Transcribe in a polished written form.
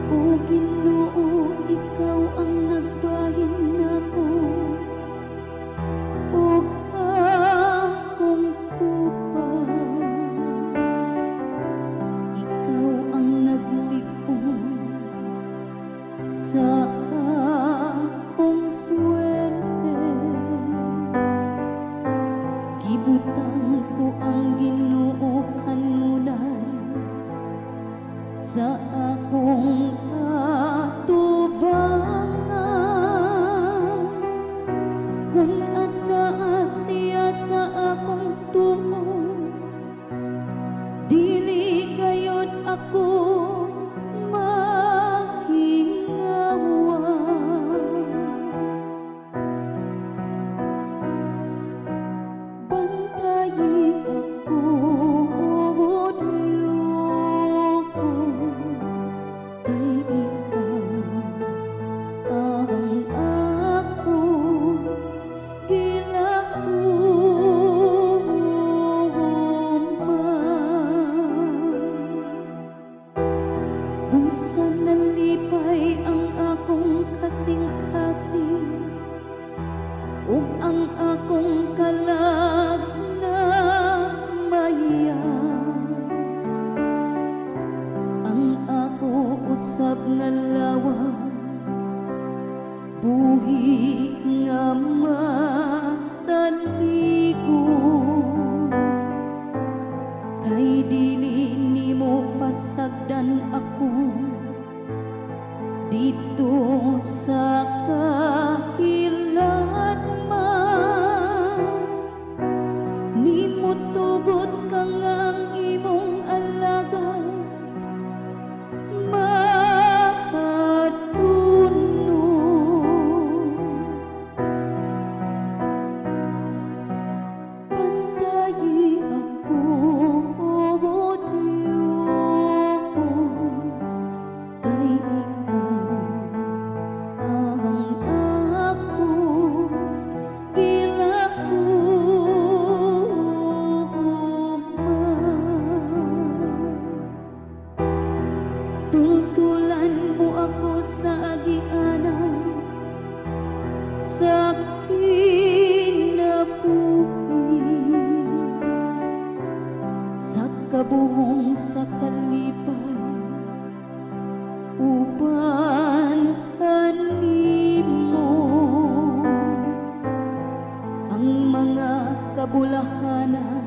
O Ginoo, ikaw ang nagbahin nako, ug akong kupang. Ikaw ang naglig-on sa akong swerte. Gibutang ko ang Ginoo kanunay sa akong atubangan. Kun anaa siya sa akong tuo, dili gayud ako mahingawan. Bantayi ako, O Diyos, kay ikaw ang akong gilauman. Busa nalipay ang akong kasing-kasing, ug ang akong kalag na mayan. Ang ako usab nga lawas, buhi nga masaligon. Kay dili nimo pasagdan ako dito sa kahilanman. Nimo tugot kang ang imong alagad mahadunong. Bantayi ako, O Diyos, kay ikaw ang akong gilauman. Tultulan mo ako sa agianan, sa kinabuhi, sa kabuhong sa kalipay, uban kanimo. Ang mga kabulahanan